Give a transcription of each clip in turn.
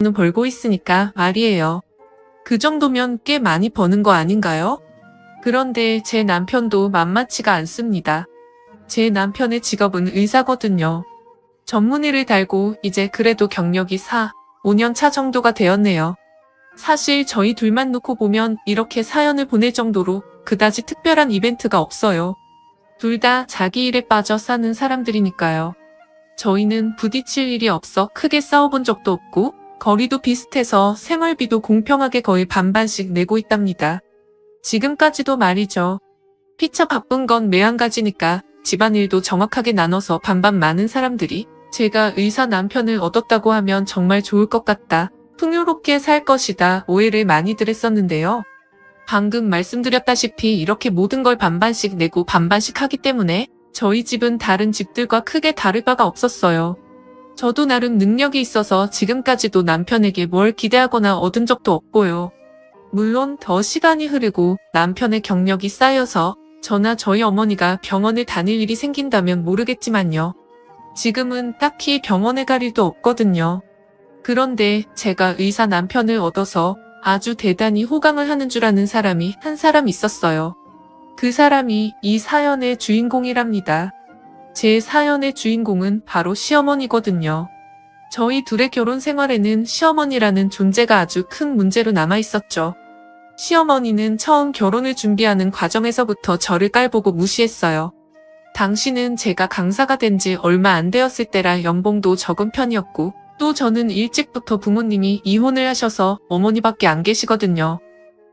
는 벌고 있으니까 말이에요. 그 정도면 꽤 많이 버는 거 아닌가요? 그런데 제 남편도 만만치가 않습니다. 제 남편의 직업은 의사거든요. 전문의를 달고 이제 그래도 경력이 5년 차 정도가 되었네요. 사실 저희 둘만 놓고 보면 이렇게 사연을 보낼 정도로 그다지 특별한 이벤트가 없어요. 둘 다 자기 일에 빠져 사는 사람들이니까요. 저희는 부딪힐 일이 없어 크게 싸워본 적도 없고 거리도 비슷해서 생활비도 공평하게 거의 반반씩 내고 있답니다. 지금까지도 말이죠. 피차 바쁜 건 매한가지니까 집안일도 정확하게 나눠서 반반 많은 사람들이 제가 의사 남편을 얻었다고 하면 정말 좋을 것 같다. 풍요롭게 살 것이다. 오해를 많이들 했었는데요. 방금 말씀드렸다시피 이렇게 모든 걸 반반씩 내고 반반씩 하기 때문에 저희 집은 다른 집들과 크게 다를 바가 없었어요. 저도 나름 능력이 있어서 지금까지도 남편에게 뭘 기대하거나 얻은 적도 없고요. 물론 더 시간이 흐르고 남편의 경력이 쌓여서 저나 저희 어머니가 병원을 다닐 일이 생긴다면 모르겠지만요. 지금은 딱히 병원에 갈 일도 없거든요. 그런데 제가 의사 남편을 얻어서 아주 대단히 호강을 하는 줄 아는 사람이 한 사람 있었어요. 그 사람이 이 사연의 주인공이랍니다. 제 사연의 주인공은 바로 시어머니거든요. 저희 둘의 결혼 생활에는 시어머니라는 존재가 아주 큰 문제로 남아 있었죠. 시어머니는 처음 결혼을 준비하는 과정에서부터 저를 깔보고 무시했어요. 당시는 제가 강사가 된 지 얼마 안 되었을 때라 연봉도 적은 편이었고 또 저는 일찍부터 부모님이 이혼을 하셔서 어머니밖에 안 계시거든요.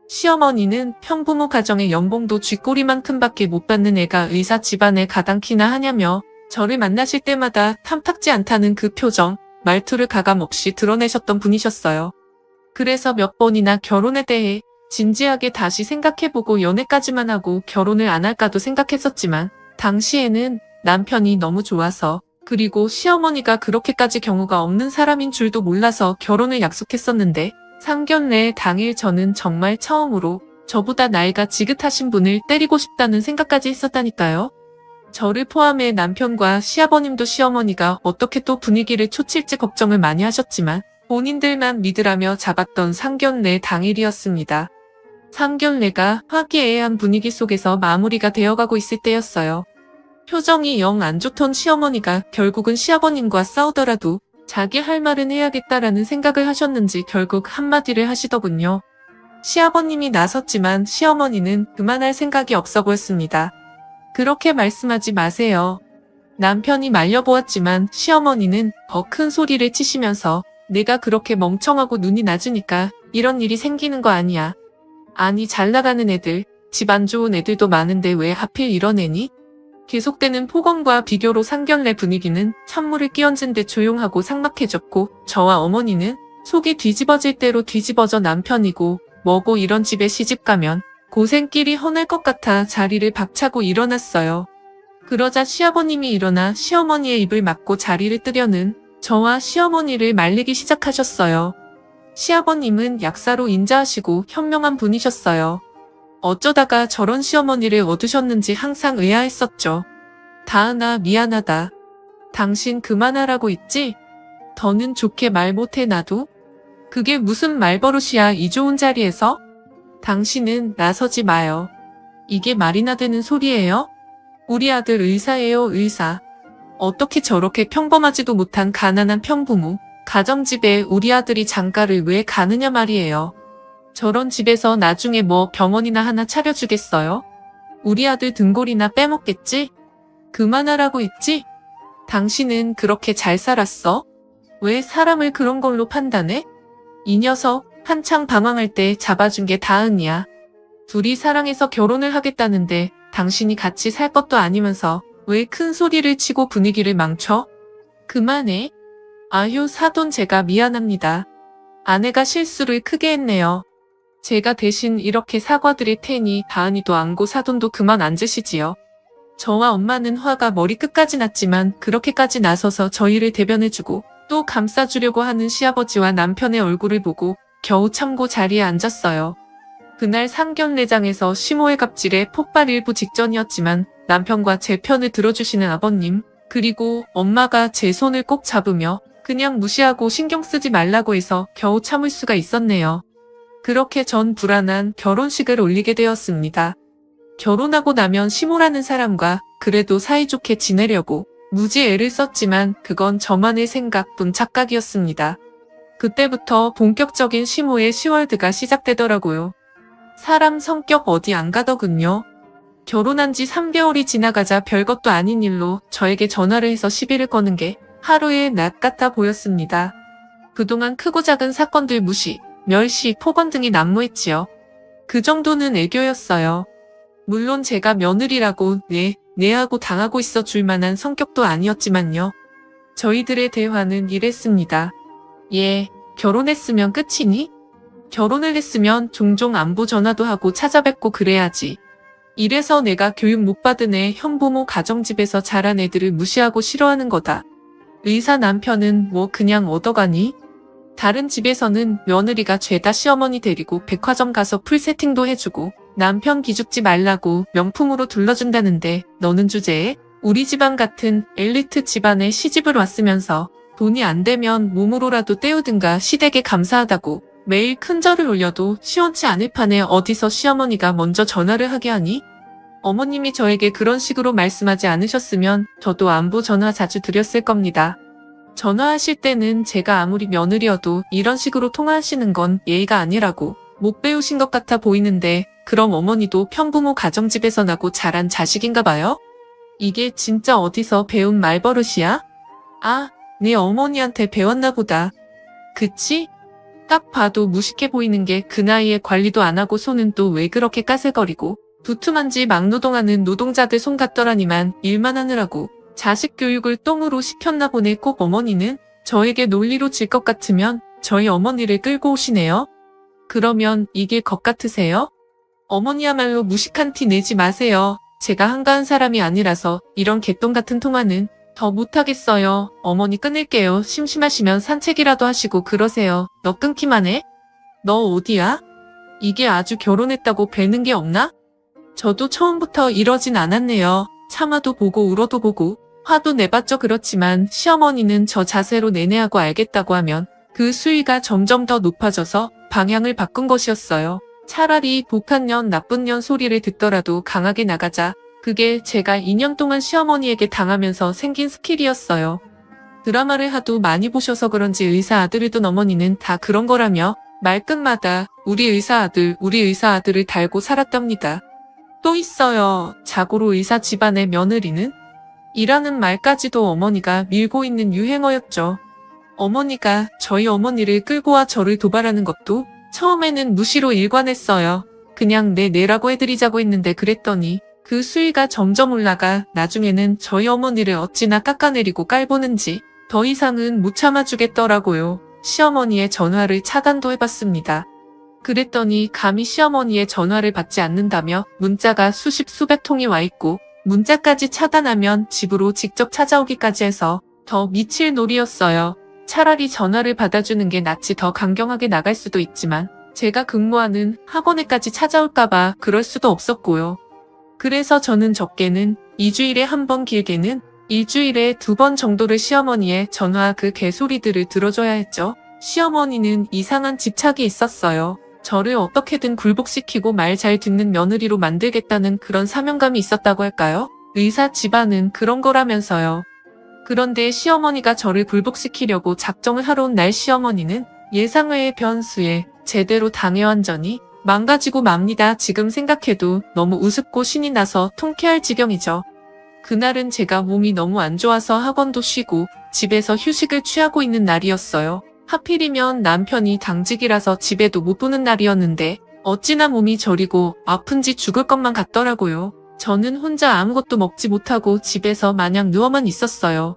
시어머니는 평부모 가정의 연봉도 쥐꼬리만큼밖에 못 받는 애가 의사 집안에 가당키나 하냐며 저를 만나실 때마다 탐탁지 않다는 그 표정, 말투를 가감없이 드러내셨던 분이셨어요. 그래서 몇 번이나 결혼에 대해 진지하게 다시 생각해보고 연애까지만 하고 결혼을 안 할까도 생각했었지만 당시에는 남편이 너무 좋아서 그리고 시어머니가 그렇게까지 경우가 없는 사람인 줄도 몰라서 결혼을 약속했었는데 상견례 당일 저는 정말 처음으로 저보다 나이가 지긋하신 분을 때리고 싶다는 생각까지 했었다니까요. 저를 포함해 남편과 시아버님도 시어머니가 어떻게 또 분위기를 초칠지 걱정을 많이 하셨지만 본인들만 믿으라며 잡았던 상견례 당일이었습니다. 상견례가 화기애애한 분위기 속에서 마무리가 되어가고 있을 때였어요. 표정이 영 안 좋던 시어머니가 결국은 시아버님과 싸우더라도 자기 할 말은 해야겠다라는 생각을 하셨는지 결국 한마디를 하시더군요. 시아버님이 나섰지만 시어머니는 그만할 생각이 없어 보였습니다. 그렇게 말씀하지 마세요. 남편이 말려보았지만 시어머니는 더 큰 소리를 치시면서 내가 그렇게 멍청하고 눈이 낮으니까 이런 일이 생기는 거 아니야. 아니 잘 나가는 애들, 집 안 좋은 애들도 많은데 왜 하필 이런 애니? 계속되는 폭언과 비교로 상견례 분위기는 찬물을 끼얹은 듯 조용하고 삭막해졌고 저와 어머니는 속이 뒤집어질 대로 뒤집어져 남편이고 뭐고 이런 집에 시집가면 고생길이 험할 것 같아 자리를 박차고 일어났어요. 그러자 시아버님이 일어나 시어머니의 입을 막고 자리를 뜨려는 저와 시어머니를 말리기 시작하셨어요. 시아버님은 약사로 인자하시고 현명한 분이셨어요. 어쩌다가 저런 시어머니를 얻으셨는지 항상 의아했었죠. 다은아 미안하다. 당신 그만하라고 있지? 더는 좋게 말 못해 나도? 그게 무슨 말버릇이야 이 좋은 자리에서? 당신은 나서지 마요. 이게 말이나 되는 소리예요? 우리 아들 의사예요 의사. 어떻게 저렇게 평범하지도 못한 가난한 평부모, 가정집에 우리 아들이 장가를 왜 가느냐 말이에요. 저런 집에서 나중에 뭐 병원이나 하나 차려주겠어요? 우리 아들 등골이나 빼먹겠지? 그만하라고 했지? 당신은 그렇게 잘 살았어? 왜 사람을 그런 걸로 판단해? 이 녀석 한창 방황할 때 잡아준 게 다은이야. 둘이 사랑해서 결혼을 하겠다는데 당신이 같이 살 것도 아니면서 왜 큰 소리를 치고 분위기를 망쳐? 그만해. 아휴 사돈 제가 미안합니다. 아내가 실수를 크게 했네요. 제가 대신 이렇게 사과드릴 테니 다은이도 안고 사돈도 그만 앉으시지요. 저와 엄마는 화가 머리끝까지 났지만 그렇게까지 나서서 저희를 대변해주고 또 감싸주려고 하는 시아버지와 남편의 얼굴을 보고 겨우 참고 자리에 앉았어요. 그날 상견례장에서 시모의 갑질에 폭발 일부 직전이었지만 남편과 제 편을 들어주시는 아버님 그리고 엄마가 제 손을 꼭 잡으며 그냥 무시하고 신경 쓰지 말라고 해서 겨우 참을 수가 있었네요. 그렇게 전 불안한 결혼식을 올리게 되었습니다. 결혼하고 나면 시모라는 사람과 그래도 사이좋게 지내려고 무지 애를 썼지만 그건 저만의 생각뿐 착각이었습니다. 그때부터 본격적인 시모의 시월드가 시작되더라고요. 사람 성격 어디 안 가더군요. 결혼한 지 3개월이 지나가자 별것도 아닌 일로 저에게 전화를 해서 시비를 거는 게 하루의 낮 같아 보였습니다. 그동안 크고 작은 사건들 무시, 멸시, 폭언 등이 난무했지요. 그 정도는 애교였어요. 물론 제가 며느리라고 네 하고 당하고 있어 줄 만한 성격도 아니었지만요. 저희들의 대화는 이랬습니다. 얘, 결혼했으면 끝이니? 결혼을 했으면 종종 안부 전화도 하고 찾아뵙고 그래야지. 이래서 내가 교육 못 받은 애 형부모 가정집에서 자란 애들을 무시하고 싫어하는 거다. 의사 남편은 뭐 그냥 얻어가니? 다른 집에서는 며느리가 죄다 시어머니 데리고 백화점 가서 풀 세팅도 해주고 남편 기죽지 말라고 명품으로 둘러준다는데 너는 주제에 우리 집안 같은 엘리트 집안에 시집을 왔으면서 돈이 안 되면 몸으로라도 때우든가 시댁에 감사하다고 매일 큰절을 올려도 시원치 않을 판에 어디서 시어머니가 먼저 전화를 하게 하니? 어머님이 저에게 그런 식으로 말씀하지 않으셨으면 저도 안부 전화 자주 드렸을 겁니다. 전화하실 때는 제가 아무리 며느리여도 이런 식으로 통화하시는 건 예의가 아니라고 못 배우신 것 같아 보이는데 그럼 어머니도 편부모 가정집에서 나고 자란 자식인가 봐요? 이게 진짜 어디서 배운 말버릇이야? 아, 네 어머니한테 배웠나 보다. 그치? 딱 봐도 무식해 보이는 게 그 나이에 관리도 안 하고 손은 또 왜 그렇게 까슬거리고 두툼한지 막노동하는 노동자들 손 같더라니만 일만 하느라고 자식 교육을 똥으로 시켰나 보네. 꼭 어머니는 저에게 논리로 질 것 같으면 저희 어머니를 끌고 오시네요. 그러면 이길 것 같으세요? 어머니야말로 무식한 티 내지 마세요. 제가 한가한 사람이 아니라서 이런 개똥 같은 통화는 더 못하겠어요. 어머니 끊을게요. 심심하시면 산책이라도 하시고 그러세요. 너 끊기만 해? 너 어디야? 이게 아주 결혼했다고 뵈는 게 없나? 저도 처음부터 이러진 않았네요. 참아도 보고 울어도 보고 화도 내봤죠. 그렇지만 시어머니는 저 자세로 내내하고 알겠다고 하면 그 수위가 점점 더 높아져서 방향을 바꾼 것이었어요. 차라리 독한 년 나쁜 년 소리를 듣더라도 강하게 나가자. 그게 제가 2년 동안 시어머니에게 당하면서 생긴 스킬이었어요. 드라마를 하도 많이 보셔서 그런지 의사 아들이던 어머니는 다 그런 거라며 말끝마다 우리 의사 아들을 달고 살았답니다. 또 있어요. 자고로 의사 집안의 며느리는? 이라는 말까지도 어머니가 밀고 있는 유행어였죠. 어머니가 저희 어머니를 끌고 와 저를 도발하는 것도 처음에는 무시로 일관했어요. 그냥 내라고 해드리자고 했는데 그랬더니 그 수위가 점점 올라가 나중에는 저희 어머니를 어찌나 깎아내리고 깔보는지 더 이상은 못 참아주겠더라고요. 시어머니의 전화를 차단도 해봤습니다. 그랬더니 감히 시어머니의 전화를 받지 않는다며 문자가 수십 수백 통이 와 있고 문자까지 차단하면 집으로 직접 찾아오기까지 해서 더 미칠 놀이였어요. 차라리 전화를 받아주는 게 낫지 더 강경하게 나갈 수도 있지만 제가 근무하는 학원에까지 찾아올까봐 그럴 수도 없었고요. 그래서 저는 적게는 2주일에 한 번 길게는 일주일에 2번 정도를 시어머니의 전화 그 개소리들을 들어줘야 했죠. 시어머니는 이상한 집착이 있었어요. 저를 어떻게든 굴복시키고 말 잘 듣는 며느리로 만들겠다는 그런 사명감이 있었다고 할까요? 의사 집안은 그런 거라면서요. 그런데 시어머니가 저를 굴복시키려고 작정을 하러 온 날 시어머니는 예상외의 변수에 제대로 당해완전히 망가지고 맙니다. 지금 생각해도 너무 우습고 신이 나서 통쾌할 지경이죠. 그날은 제가 몸이 너무 안 좋아서 학원도 쉬고 집에서 휴식을 취하고 있는 날이었어요. 하필이면 남편이 당직이라서 집에도 못 보는 날이었는데 어찌나 몸이 저리고 아픈지 죽을 것만 같더라고요. 저는 혼자 아무것도 먹지 못하고 집에서 마냥 누워만 있었어요.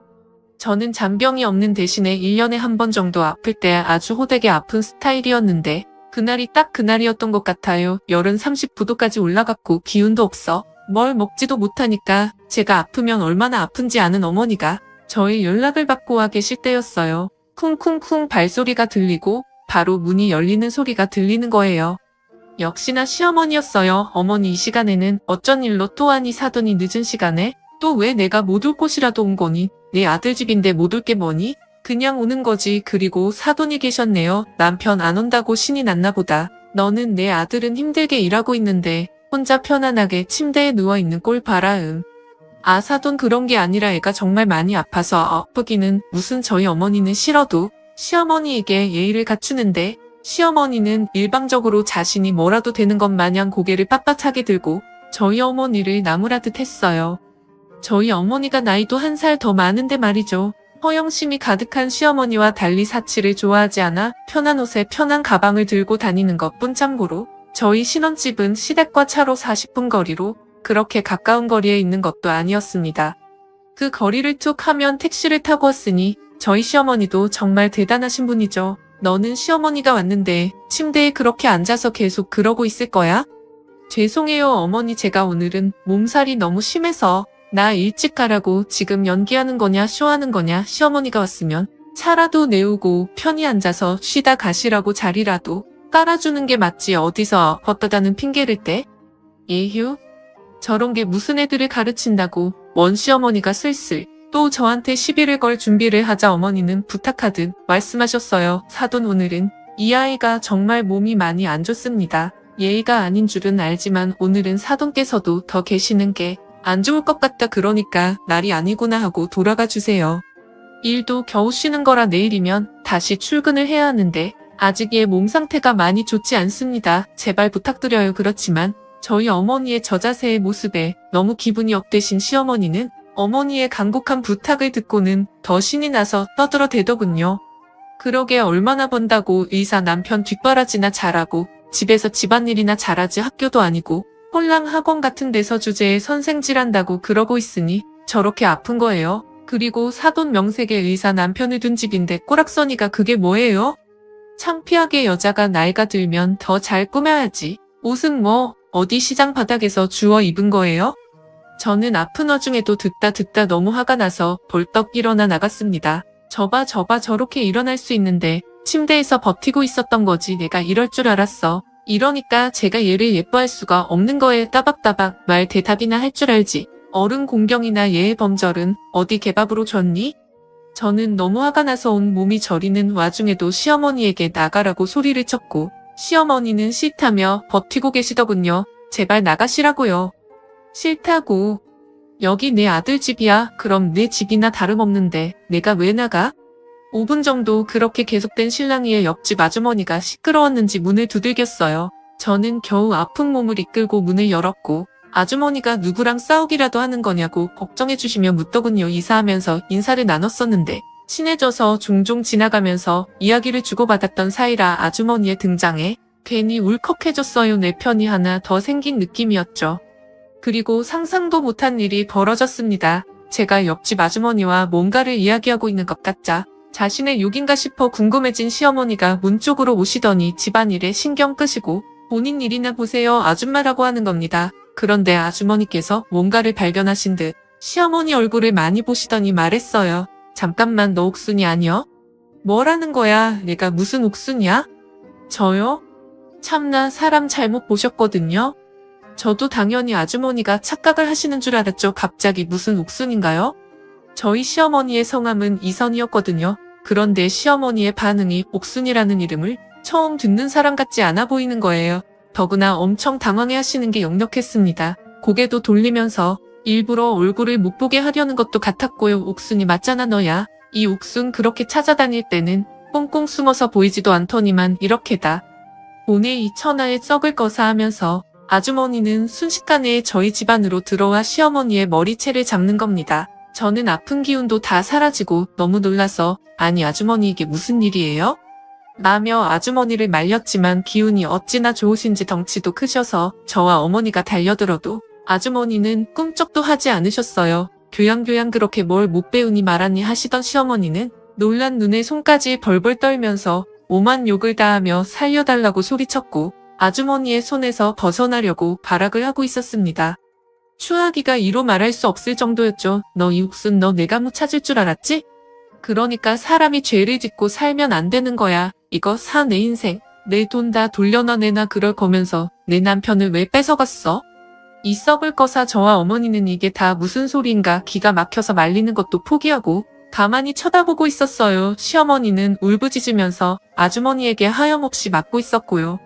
저는 잔병이 없는 대신에 1년에 한 번 정도 아플 때 아주 호되게 아픈 스타일이었는데 그날이 딱 그날이었던 것 같아요. 열은 39도까지 올라갔고 기운도 없어 뭘 먹지도 못하니까 제가 아프면 얼마나 아픈지 아는 어머니가 저의 연락을 받고 와 계실 때였어요. 쿵쿵쿵 발소리가 들리고 바로 문이 열리는 소리가 들리는 거예요. 역시나 시어머니였어요. 어머니 이 시간에는 어쩐 일로 또 하니 사더니 늦은 시간에 또 왜 내가 못 올 곳이라도 온 거니? 내 아들 집인데 못 올 게 뭐니? 그냥 우는 거지. 그리고 사돈이 계셨네요. 남편 안 온다고 신이 났나 보다. 너는 내 아들은 힘들게 일하고 있는데 혼자 편안하게 침대에 누워있는 꼴 봐라. 아, 사돈 그런 게 아니라 애가 정말 많이 아파서 아프기는 무슨 저희 어머니는 싫어도 시어머니에게 예의를 갖추는데 시어머니는 일방적으로 자신이 뭐라도 되는 것 마냥 고개를 빳빳하게 들고 저희 어머니를 나무라듯 했어요. 저희 어머니가 나이도 1살 더 많은데 말이죠. 허영심이 가득한 시어머니와 달리 사치를 좋아하지 않아 편한 옷에 편한 가방을 들고 다니는 것뿐. 참고로 저희 신혼집은 시댁과 차로 40분 거리로 그렇게 가까운 거리에 있는 것도 아니었습니다. 그 거리를 툭 하면 택시를 타고 왔으니 저희 시어머니도 정말 대단하신 분이죠. 너는 시어머니가 왔는데 침대에 그렇게 앉아서 계속 그러고 있을 거야? 죄송해요 어머니, 제가 오늘은 몸살이 너무 심해서 나 일찍 가라고. 지금 연기하는 거냐 쇼하는 거냐. 시어머니가 왔으면 차라도 내우고 편히 앉아서 쉬다 가시라고 자리라도 깔아주는 게 맞지. 어디서 헛다다는 핑계를 대? 예휴? 저런 게 무슨 애들을 가르친다고. 원 시어머니가 슬슬 또 저한테 시비를 걸 준비를 하자 어머니는 부탁하듯 말씀하셨어요. 사돈, 오늘은 이 아이가 정말 몸이 많이 안 좋습니다. 예의가 아닌 줄은 알지만 오늘은 사돈께서도 더 계시는 게 안 좋을 것 같다. 그러니까 날이 아니구나 하고 돌아가 주세요. 일도 겨우 쉬는 거라 내일이면 다시 출근을 해야 하는데 아직 얘 몸 상태가 많이 좋지 않습니다. 제발 부탁드려요. 그렇지만 저희 어머니의 저자세의 모습에 너무 기분이 업되신 시어머니는 어머니의 간곡한 부탁을 듣고는 더 신이 나서 떠들어대더군요. 그러게 얼마나 번다고. 의사 남편 뒷바라지나 잘하고 집에서 집안일이나 잘하지. 학교도 아니고 홀랑 학원 같은 데서 주제에 선생질한다고 그러고 있으니 저렇게 아픈 거예요. 그리고 사돈 명색의 의사 남편을 둔 집인데 꼬락서니가 그게 뭐예요? 창피하게. 여자가 나이가 들면 더 잘 꾸며야지. 옷은 뭐 어디 시장 바닥에서 주워 입은 거예요? 저는 아픈 와중에도 듣다 너무 화가 나서 벌떡 일어나 나갔습니다. 저봐 저렇게 일어날 수 있는데 침대에서 버티고 있었던 거지. 내가 이럴 줄 알았어. 이러니까 제가 얘를 예뻐할 수가 없는 거에 따박따박 말 대답이나 할 줄 알지. 어른 공경이나 예의 범절은 어디 개밥으로 줬니? 저는 너무 화가 나서 온 몸이 저리는 와중에도 시어머니에게 나가라고 소리를 쳤고 시어머니는 싫다며 버티고 계시더군요. 제발 나가시라고요. 싫다고. 여기 내 아들 집이야. 그럼 내 집이나 다름없는데 내가 왜 나가? 5분 정도 그렇게 계속된 실랑이에 옆집 아주머니가 시끄러웠는지 문을 두들겼어요. 저는 겨우 아픈 몸을 이끌고 문을 열었고 아주머니가 누구랑 싸우기라도 하는 거냐고 걱정해주시며 묻더군요. 이사하면서 인사를 나눴었는데 친해져서 종종 지나가면서 이야기를 주고받았던 사이라 아주머니의 등장에 괜히 울컥해졌어요. 내 편이 하나 더 생긴 느낌이었죠. 그리고 상상도 못한 일이 벌어졌습니다. 제가 옆집 아주머니와 뭔가를 이야기하고 있는 것 같자 자신의 욕인가 싶어 궁금해진 시어머니가 문 쪽으로 오시더니 집안일에 신경 끄시고 본인 일이나 보세요 아줌마라고 하는 겁니다. 그런데 아주머니께서 뭔가를 발견하신 듯 시어머니 얼굴을 많이 보시더니 말했어요. 잠깐만, 너 옥순이 아니여? 뭐라는 거야? 내가 무슨 옥순이야? 저요? 참나, 사람 잘못 보셨거든요. 저도 당연히 아주머니가 착각을 하시는 줄 알았죠. 갑자기 무슨 옥순인가요? 저희 시어머니의 성함은 이선이었거든요. 그런데 시어머니의 반응이 옥순이라는 이름을 처음 듣는 사람 같지 않아 보이는 거예요. 더구나 엄청 당황해 하시는 게 역력했습니다. 고개도 돌리면서 일부러 얼굴을 못 보게 하려는 것도 같았고요. 옥순이 맞잖아 너야. 이 옥순 그렇게 찾아다닐 때는 꽁꽁 숨어서 보이지도 않더니만 이렇게다. 오늘 이 천하에 썩을 거사 하면서 아주머니는 순식간에 저희 집 안으로 들어와 시어머니의 머리채를 잡는 겁니다. 저는 아픈 기운도 다 사라지고 너무 놀라서 아니 아주머니 이게 무슨 일이에요? 라며 아주머니를 말렸지만 기운이 어찌나 좋으신지 덩치도 크셔서 저와 어머니가 달려들어도 아주머니는 꿈쩍도 하지 않으셨어요. 교양 그렇게 뭘 못 배우니 말았니 하시던 시어머니는 놀란 눈에 손까지 벌벌 떨면서 오만 욕을 다하며 살려달라고 소리쳤고 아주머니의 손에서 벗어나려고 발악을 하고 있었습니다. 추하기가 이로 말할 수 없을 정도였죠. 너 이 옥순 너 내가 뭐 찾을 줄 알았지? 그러니까 사람이 죄를 짓고 살면 안 되는 거야. 이거 사 내 인생. 내 돈 다 돌려놔내나 그럴 거면서 내 남편을 왜 뺏어갔어? 이 썩을 거사. 저와 어머니는 이게 다 무슨 소리인가 기가 막혀서 말리는 것도 포기하고 가만히 쳐다보고 있었어요. 시어머니는 울부짖으면서 아주머니에게 하염없이 맞고 있었고요.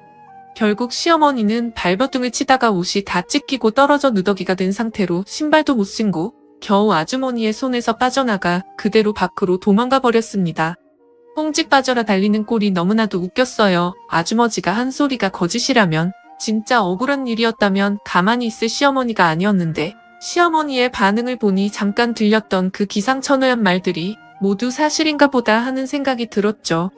결국 시어머니는 발버둥을 치다가 옷이 다 찢기고 떨어져 누더기가 된 상태로 신발도 못 신고 겨우 아주머니의 손에서 빠져나가 그대로 밖으로 도망가 버렸습니다. 뽕직 빠져라 달리는 꼴이 너무나도 웃겼어요. 아주머니가 한 소리가 거짓이라면, 진짜 억울한 일이었다면 가만히 있을 시어머니가 아니었는데 시어머니의 반응을 보니 잠깐 들렸던 그 기상천외한 말들이 모두 사실인가 보다 하는 생각이 들었죠.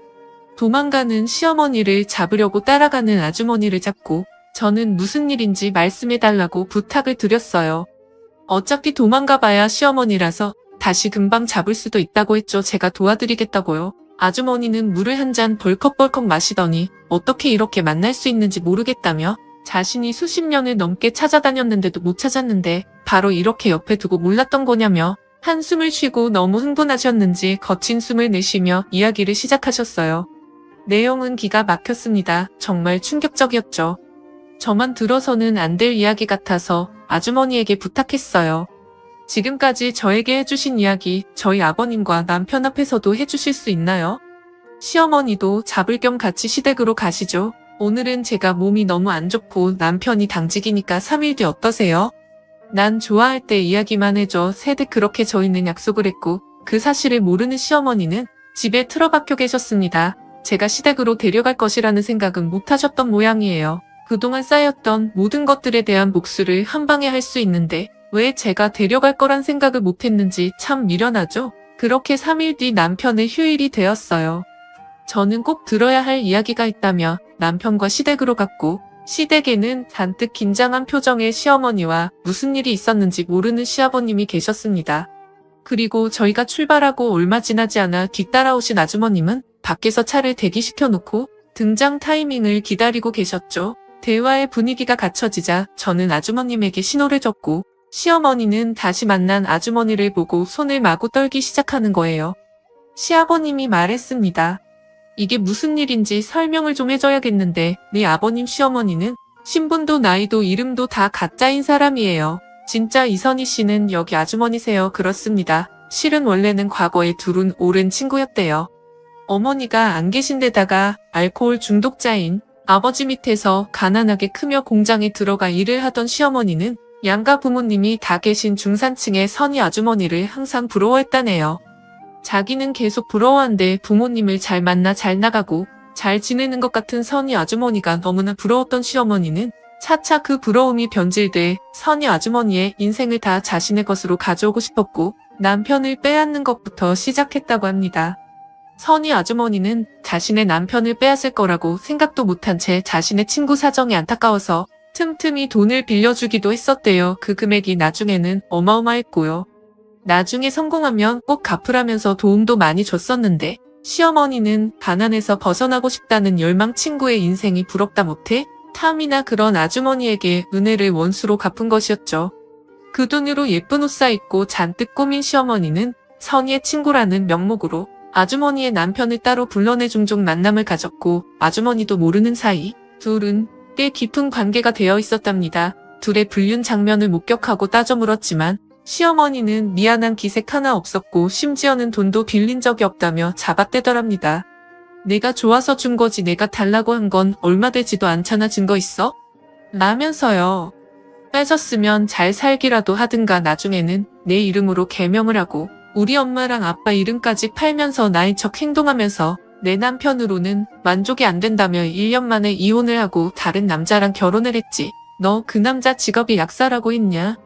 도망가는 시어머니를 잡으려고 따라가는 아주머니를 잡고 저는 무슨 일인지 말씀해달라고 부탁을 드렸어요. 어차피 도망가봐야 시어머니라서 다시 금방 잡을 수도 있다고 했죠. 제가 도와드리겠다고요. 아주머니는 물을 한 잔 벌컥벌컥 마시더니 어떻게 이렇게 만날 수 있는지 모르겠다며 자신이 수십 년을 넘게 찾아다녔는데도 못 찾았는데 바로 이렇게 옆에 두고 몰랐던 거냐며 한숨을 쉬고 너무 흥분하셨는지 거친 숨을 내쉬며 이야기를 시작하셨어요. 내용은 기가 막혔습니다. 정말 충격적이었죠. 저만 들어서는 안 될 이야기 같아서 아주머니에게 부탁했어요. 지금까지 저에게 해주신 이야기 저희 아버님과 남편 앞에서도 해주실 수 있나요? 시어머니도 잡을 겸 같이 시댁으로 가시죠. 오늘은 제가 몸이 너무 안 좋고 남편이 당직이니까 3일 뒤 어떠세요? 난 좋아할 때 이야기만 해줘. 세득 그렇게 저희는 약속을 했고 그 사실을 모르는 시어머니는 집에 틀어박혀 계셨습니다. 제가 시댁으로 데려갈 것이라는 생각은 못하셨던 모양이에요. 그동안 쌓였던 모든 것들에 대한 복수를 한 방에 할 수 있는데 왜 제가 데려갈 거란 생각을 못했는지 참 미련하죠. 그렇게 3일 뒤 남편의 휴일이 되었어요. 저는 꼭 들어야 할 이야기가 있다며 남편과 시댁으로 갔고 시댁에는 잔뜩 긴장한 표정의 시어머니와 무슨 일이 있었는지 모르는 시아버님이 계셨습니다. 그리고 저희가 출발하고 얼마 지나지 않아 뒤따라오신 아주머님은 밖에서 차를 대기시켜 놓고 등장 타이밍을 기다리고 계셨죠. 대화의 분위기가 갖춰지자 저는 아주머님에게 신호를 줬고 시어머니는 다시 만난 아주머니를 보고 손을 마구 떨기 시작하는 거예요. 시아버님이 말했습니다. 이게 무슨 일인지 설명을 좀 해줘야겠는데 네 아버님 시어머니는 신분도 나이도 이름도 다 가짜인 사람이에요. 진짜 이선희 씨는 여기 아주머니세요. 그렇습니다. 실은 원래는 과거에 둘은 오랜 친구였대요. 어머니가 안 계신 데다가 알코올 중독자인 아버지 밑에서 가난하게 크며 공장에 들어가 일을 하던 시어머니는 양가 부모님이 다 계신 중산층의 선희 아주머니를 항상 부러워했다네요. 자기는 계속 부러워한데 부모님을 잘 만나 잘 나가고 잘 지내는 것 같은 선희 아주머니가 너무나 부러웠던 시어머니는 차차 그 부러움이 변질돼 선희 아주머니의 인생을 다 자신의 것으로 가져오고 싶었고 남편을 빼앗는 것부터 시작했다고 합니다. 선희 아주머니는 자신의 남편을 빼앗을 거라고 생각도 못한 채 자신의 친구 사정이 안타까워서 틈틈이 돈을 빌려주기도 했었대요. 그 금액이 나중에는 어마어마했고요. 나중에 성공하면 꼭 갚으라면서 도움도 많이 줬었는데 시어머니는 가난에서 벗어나고 싶다는 열망 친구의 인생이 부럽다 못해 탐이나 그런 아주머니에게 은혜를 원수로 갚은 것이었죠. 그 돈으로 예쁜 옷 사입고 잔뜩 꾸민 시어머니는 선희의 친구라는 명목으로 아주머니의 남편을 따로 불러내 종종 만남을 가졌고 아주머니도 모르는 사이 둘은 꽤 깊은 관계가 되어 있었답니다. 둘의 불륜 장면을 목격하고 따져 물었지만 시어머니는 미안한 기색 하나 없었고 심지어는 돈도 빌린 적이 없다며 잡아떼더랍니다. 내가 좋아서 준 거지 내가 달라고 한 건 얼마 되지도 않잖아. 증거 있어? 라면서요. 뺏었으면 잘 살기라도 하든가 나중에는 내 이름으로 개명을 하고 우리 엄마랑 아빠 이름까지 팔면서 나인 척 행동하면서 내 남편으로는 만족이 안 된다며 1년 만에 이혼을 하고 다른 남자랑 결혼을 했지. 너 그 남자 직업이 약사라고 했냐?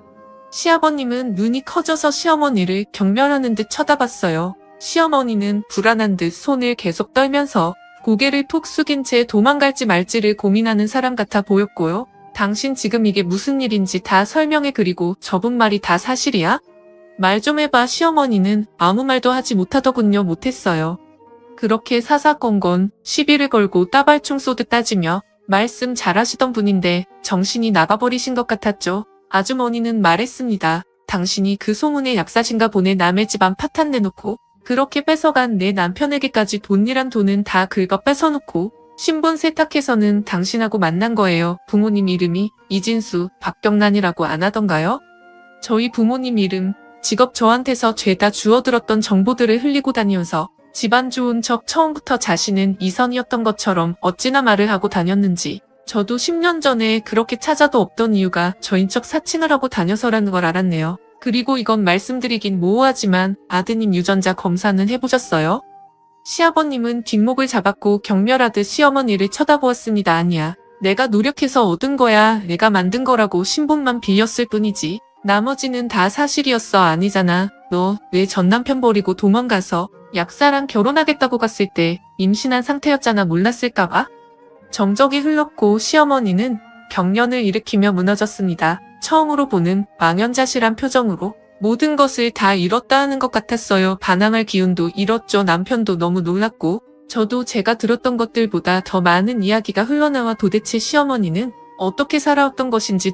시아버님은 눈이 커져서 시어머니를 경멸하는 듯 쳐다봤어요. 시어머니는 불안한 듯 손을 계속 떨면서 고개를 푹 숙인 채 도망갈지 말지를 고민하는 사람 같아 보였고요. 당신 지금 이게 무슨 일인지 다 설명해. 그리고 저분 말이 다 사실이야? 말 좀 해봐. 시어머니는 아무 말도 하지 못하더군요. 못했어요. 그렇게 사사건건 시비를 걸고 따발총 쏘듯 따지며 말씀 잘하시던 분인데 정신이 나가버리신 것 같았죠. 아주머니는 말했습니다. 당신이 그 소문의 약사신가 보네. 남의 집안 파탄 내놓고 그렇게 뺏어간 내 남편에게까지 돈이란 돈은 다 긁어 뺏어놓고 신분 세탁해서는 당신하고 만난 거예요. 부모님 이름이 이진수, 박경란이라고 안 하던가요? 저희 부모님 이름 직업 저한테서 죄다 주워들었던 정보들을 흘리고 다니면서 집안 좋은 척 처음부터 자신은 이선이었던 것처럼 어찌나 말을 하고 다녔는지 저도 10년 전에 그렇게 찾아도 없던 이유가 저인 척 사칭을 하고 다녀서라는 걸 알았네요. 그리고 이건 말씀드리긴 모호하지만 아드님 유전자 검사는 해보셨어요? 시아버님은 뒷목을 잡았고 경멸하듯 시어머니를 쳐다보았습니다. 아니야. 내가 노력해서 얻은 거야. 내가 만든 거라고 신분만 빌렸을 뿐이지. 나머지는 다 사실이었어. 아니잖아. 너 왜 전남편 버리고 도망가서 약사랑 결혼하겠다고 갔을 때 임신한 상태였잖아. 몰랐을까봐? 정적이 흘렀고 시어머니는 경련을 일으키며 무너졌습니다. 처음으로 보는 망연자실한 표정으로 모든 것을 다 잃었다 하는 것 같았어요. 반항할 기운도 잃었죠. 남편도 너무 놀랐고 저도 제가 들었던 것들보다 더 많은 이야기가 흘러나와 도대체 시어머니는 어떻게 살아왔던 것인지